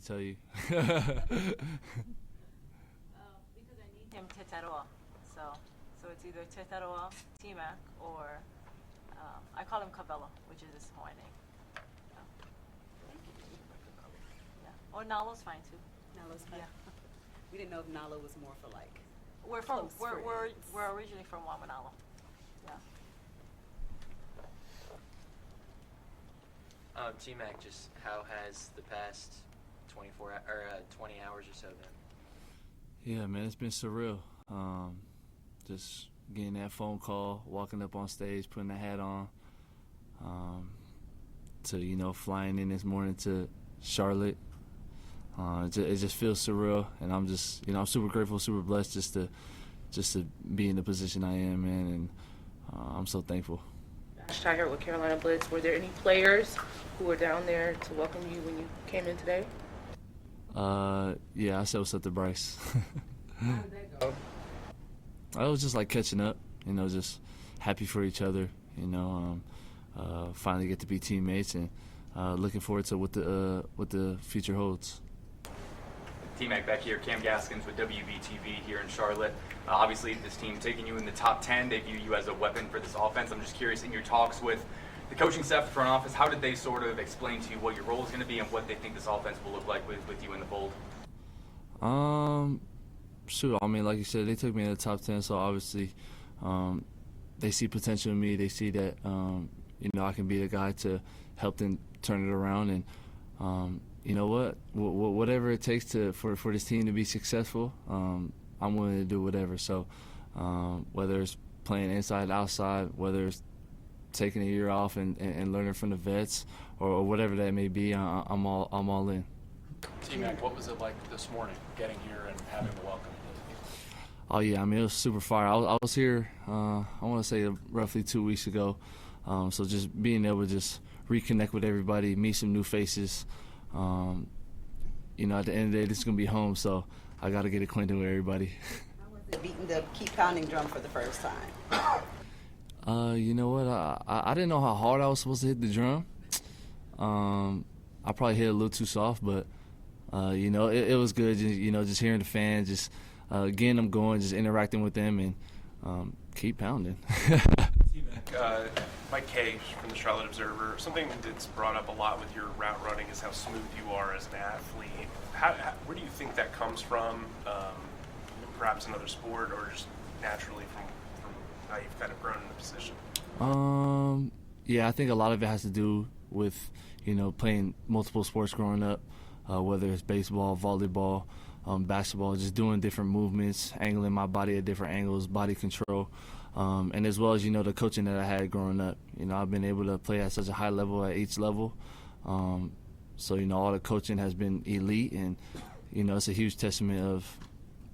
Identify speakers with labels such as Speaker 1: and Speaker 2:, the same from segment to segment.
Speaker 1: to tell you.
Speaker 2: Because I need him Tetairoa. So it's either Tetairoa, T-Mac, or I call him Cabello, which is his Hawaiian name. Yeah. Or Nalo's fine too.
Speaker 3: Nalo's fine.
Speaker 2: Yeah.
Speaker 3: We didn't know if Nalo was more for like.
Speaker 2: We're originally from Wamanalo. Yeah.
Speaker 4: T-Mac, just how has the past 20 hours or so been?
Speaker 1: Yeah, man, it's been surreal. Just getting that phone call, walking up on stage, putting the hat on, to flying in this morning to Charlotte. It just feels surreal, and I'm just I'm super grateful, super blessed just to be in the position I am in, and I'm so thankful.
Speaker 5: Ty here with Carolina Blitz. Were there any players who were down there to welcome you when you came in today?
Speaker 1: Yeah, I said what's up to Bryce.
Speaker 5: How did that go?
Speaker 1: I was just like catching up, just happy for each other, finally get to be teammates, and looking forward to what the future holds.
Speaker 6: T-Mac back here, Cam Gaskins with WBTV here in Charlotte. Obviously, this team taking you in the top 10. They view you as a weapon for this offense. I'm just curious, in your talks with the coaching staff, the front office, how did they sort of explain to you what your role is going to be and what they think this offense will look like with you in the fold?
Speaker 1: Shoot, I mean, like you said, they took me in the top 10, so obviously they see potential in me. They see that, I can be the guy to help them turn it around, and you know what? Whatever it takes for this team to be successful, I'm willing to do whatever. So whether it's playing inside, outside, whether it's taking a year off and learning from the vets, or whatever that may be, I'm all in.
Speaker 7: T-Mac, what was it like this morning, getting here and having the welcome?
Speaker 1: Oh yeah, I mean, it was super fire. I was here, I want to say roughly 2 weeks ago. So just being able to just reconnect with everybody, meet some new faces. At the end of the day, this is going to be home, so I got to get acquainted with everybody.
Speaker 3: How was it beating the keep pounding drum for the first time?
Speaker 1: You know what? I didn't know how hard I was supposed to hit the drum. I probably hit it a little too soft, but it was good. Just hearing the fans, just getting them going, just interacting with them, and keep pounding.
Speaker 8: Mike Kay from the Charlotte Observer. Something that's brought up a lot with your route running is how smooth you are as an athlete. Where do you think that comes from? Perhaps another sport, or just naturally from how you've kind of grown in the position?
Speaker 1: Yeah, I think a lot of it has to do with playing multiple sports growing up, whether it's baseball, volleyball, basketball, just doing different movements, angling my body at different angles, body control. And as well as, the coaching that I had growing up. I've been able to play at such a high level at each level. So, all the coaching has been elite, and, it's a huge testament of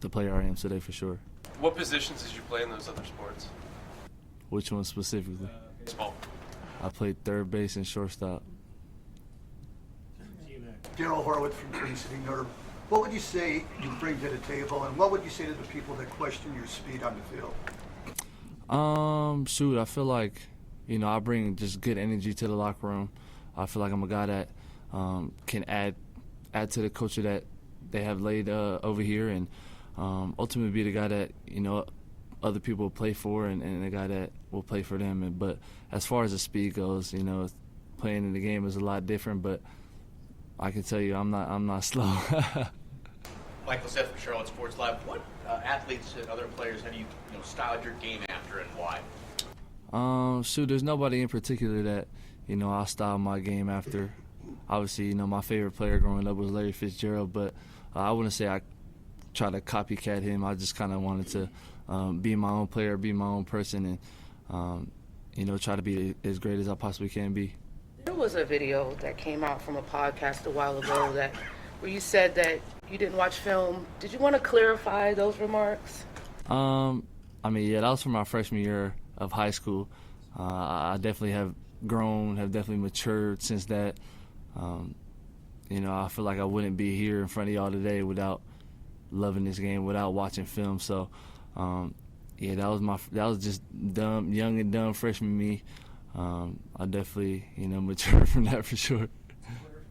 Speaker 1: the player I am today for sure.
Speaker 8: What positions did you play in those other sports?
Speaker 1: Which one specifically?
Speaker 8: Baseball.
Speaker 1: I played third base and shortstop.
Speaker 9: Daryl Horowitz from Green City Nerve. What would you say you bring to the table, and what would you say to the people that question your speed on the field?
Speaker 1: Shoot, I feel like, I bring just good energy to the locker room. I feel like I'm a guy that can add to the culture that they have laid over here, and ultimately be the guy that, other people will play for, and the guy that will play for them. But as far as the speed goes, playing in the game is a lot different, but I can tell you I'm not slow.
Speaker 10: Michael Seth from Charlotte Sports Live. What athletes and other players have you, styled your game after, and why?
Speaker 1: Shoot, there's nobody in particular that, I style my game after. Obviously, my favorite player growing up was Larry Fitzgerald, but I wouldn't say I try to copycat him. I just kind of wanted to be my own player, be my own person, and, try to be as great as I possibly can be.
Speaker 5: There was a video that came out from a podcast a while ago where you said that you didn't watch film. Did you want to clarify those remarks?
Speaker 1: I mean, yeah, that was from my freshman year of high school. I definitely have grown, have definitely matured since that. I feel like I wouldn't be here in front of y'all today without loving this game, without watching film. So, yeah, that was just dumb, young and dumb freshman me. I definitely, matured from that for sure.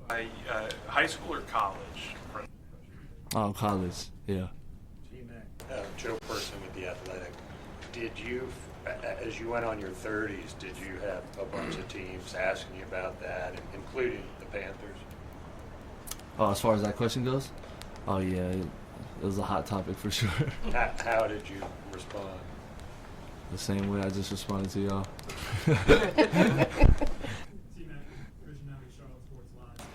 Speaker 8: High school or college?
Speaker 1: Oh, college, yeah.
Speaker 11: Joe Person with The Athletic. Did you, as you went on your 30s, did you have a bunch of teams asking you about that, including the Panthers?
Speaker 1: Oh, as far as that question goes? Oh, yeah, it was a hot topic for sure.
Speaker 11: How did you respond?
Speaker 1: The same way I just responded to y'all.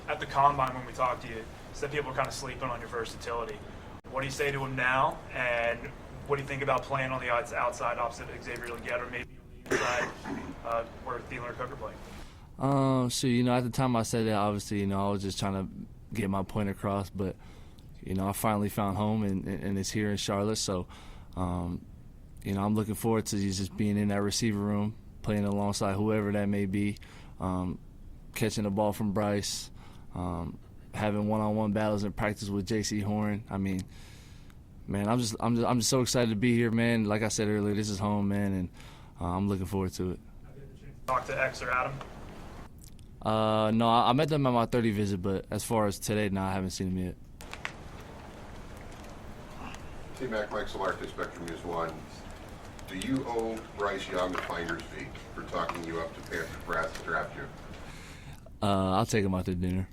Speaker 12: At the combine, when we talked to you, said people were kind of sleeping on your versatility. What do you say to them now, and what do you think about playing on the outside opposite Xavier Legette, or maybe on the inside where Thielen or Cook are playing?
Speaker 1: So, at the time I said that, obviously, I was just trying to get my point across, but, I finally found home, and it's here in Charlotte, so, I'm looking forward to just being in that receiver room, playing alongside whoever that may be, catching the ball from Bryce, having one-on-one battles in practice with J.C. Horn. I mean, man, I'm just so excited to be here, man. Like I said earlier, this is home, man, and I'm looking forward to it.
Speaker 12: Talk to X or Adam?
Speaker 1: No, I met them at my 30 visit, but as far as today, no, I haven't seen them yet.
Speaker 13: T-Mac, Mike Solarke, Spectrum News 1. Do you owe Bryce Young a finder's fee for talking you up to Panther Brass to draft you?
Speaker 1: I'll take him out to dinner.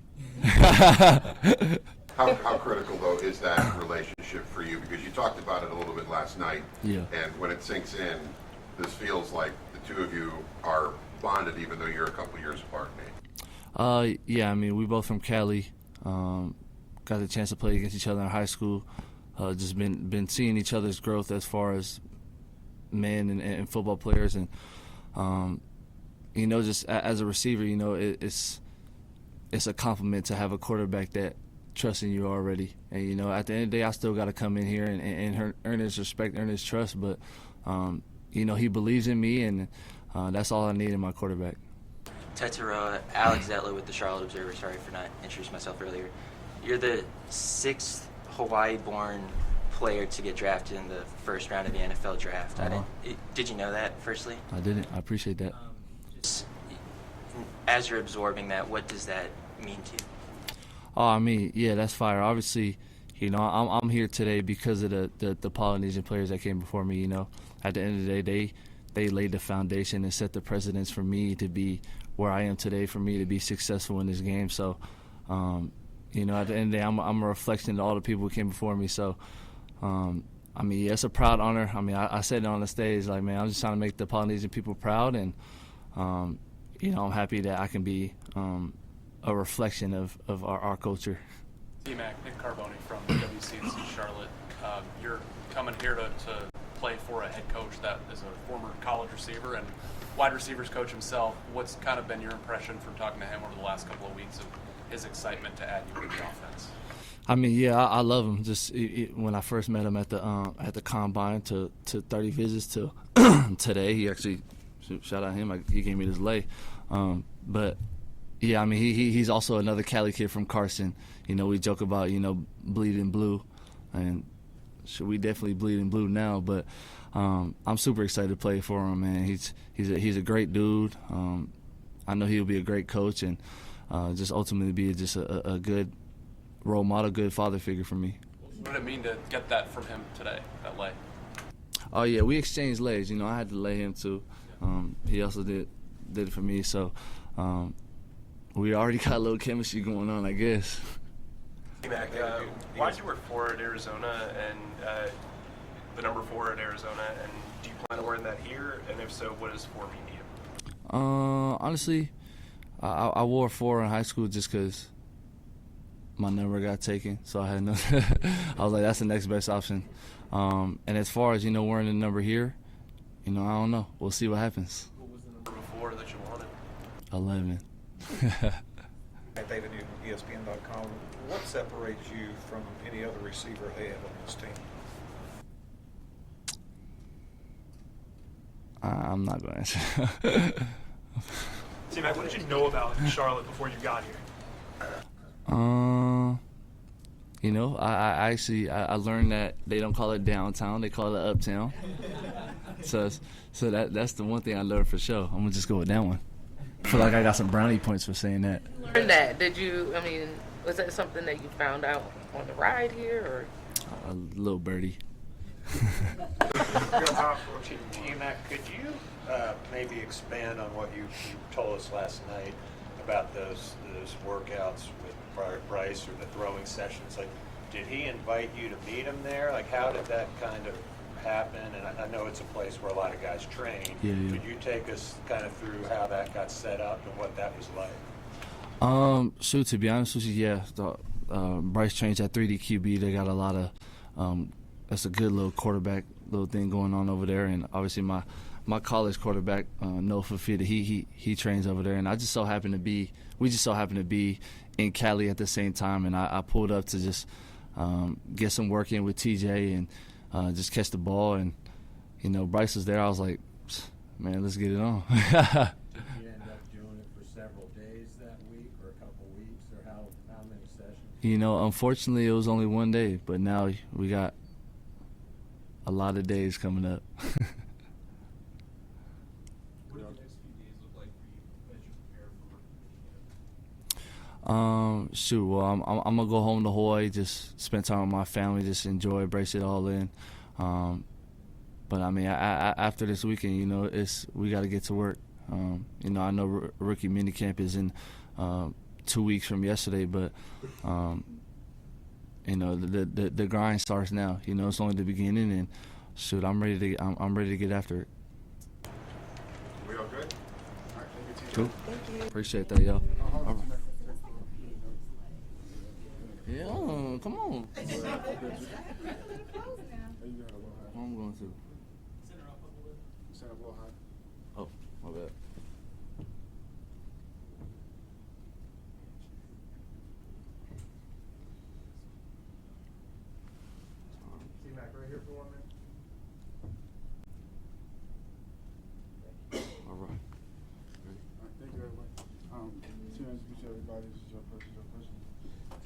Speaker 13: How critical, though, is that relationship for you? Because you talked about it a little bit last night.
Speaker 1: Yeah.
Speaker 13: And when it sinks in, this feels like the two of you are bonded, even though you're a couple years apart, Nate.
Speaker 1: Yeah, I mean, we both from Cali. Got the chance to play against each other in high school. Just been seeing each other's growth as far as men and football players. And, just as a receiver, it's a compliment to have a quarterback that trusts in you already. And, at the end of the day, I still got to come in here and earn his respect, earn his trust. But, he believes in me, and that's all I need in my quarterback.
Speaker 4: Tetairoa, Alex Zettler with the Charlotte Observer. Sorry for not introducing myself earlier. You're the 6th Hawaii-born player to get drafted in the first round of the NFL draft.
Speaker 1: Uh-huh.
Speaker 4: Did you know that, firstly?
Speaker 1: I didn't. I appreciate that.
Speaker 4: As you're absorbing that, what does that mean to you?
Speaker 1: Oh, I mean, yeah, that's fire. Obviously, I'm here today because of the Polynesian players that came before me. At the end of the day, they laid the foundation and set the precedence for me to be where I am today, for me to be successful in this game. So, at the end of the day, I'm a reflection of all the people who came before me. So, I mean, yeah, it's a proud honor. I mean, I said it on the stage, like, man, I'm just trying to make the Polynesian people proud, and I'm happy that I can be a reflection of our culture.
Speaker 7: T-Mac, Nick Carboni from WCNC Charlotte. You're coming here to play for a head coach that is a former college receiver and wide receivers coach himself. What's kind of been your impression from talking to him over the last couple of weeks of his excitement to add you to the offense?
Speaker 1: I mean, yeah, I love him. Just when I first met him at the combine to 30 visits to today, he actually, shout out him, he gave me this lay. But yeah, I mean, he's also another Cali kid from Carson. We joke about bleeding blue, and we definitely bleeding blue now. But I'm super excited to play for him, man. He's a great dude. I know he'll be a great coach, and just ultimately be just a good role model, good father figure for me.
Speaker 7: What did it mean to get that from him today, that lay?
Speaker 1: Oh yeah, we exchanged lays. I had to lay him too. He also did it for me. So we already got a little chemistry going on, I guess.
Speaker 8: T-Mac, why did you wear 4 at Arizona and the number 4 at Arizona? And do you plan on wearing that here? And if so, what does 4 mean to you?
Speaker 1: Honestly, I wore 4 in high school just because my number got taken, so I had no. I was like, that's the next best option. And as far as wearing the number here, I don't know. We'll see what happens.
Speaker 8: What was the number before that you wanted?
Speaker 1: 11.
Speaker 14: David Newton, ESPN.com. What separates you from any other receiver they have on this team?
Speaker 1: I'm not going to answer.
Speaker 12: T-Mac, what did you know about Charlotte before you got here? I learned that they don't call it downtown, they call it uptown. So that's the one thing I learned for sure. I'm gonna just go with that one.
Speaker 1: I feel like I got some brownie points for saying that.
Speaker 5: Learned that? Did you? I mean, was that something that you found out on the ride here, or?
Speaker 1: A little birdie.
Speaker 11: T-Mac, could you maybe expand on what you told us last night about those workouts with Bryce or the throwing sessions? Like, did he invite you to meet him there? Like, how did that kind of happen? And I know it's a place where a lot of guys train.
Speaker 1: Yeah.
Speaker 11: Could you take us kind of through how that got set up and what that was like?
Speaker 1: Shoot, to be honest with you, yeah. Bryce trains at 3D QB. They got a lot of that's a good little quarterback little thing going on over there, and obviously my college quarterback Noah Fafita, he trains over there, and we just so happened to be in Cali at the same time, and I pulled up to just get some work in with TJ and just catch the ball, and Bryce was there. I was like, man, let's get it on.
Speaker 15: Did you end up doing it for several days that week, or a couple weeks, or how many sessions?
Speaker 1: Unfortunately, it was only one day, but now we got a lot of days coming up.
Speaker 10: What do the next few days look like for you as you prepare for working?
Speaker 1: Shoot, well, I'm gonna go home to Hawaii, just spend time with my family, just enjoy, brace it all in. But I mean, after this weekend, we got to get to work. I know rookie minicamp is in 2 weeks from yesterday, but the grind starts now. It's only the beginning, and shoot, I'm ready to get after it.
Speaker 13: We all good? All right, thank you,
Speaker 1: Cool.
Speaker 3: Thank you.
Speaker 1: Appreciate that, y'all. All right. Yeah, come on. I'm going to. Oh, my bad.
Speaker 14: T-Mac, right here for 1 minute.
Speaker 1: All right. Ready?
Speaker 16: All right, thank you, everybody. To introduce everybody, this is your person.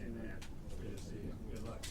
Speaker 15: Amen. Good to see you. Good luck.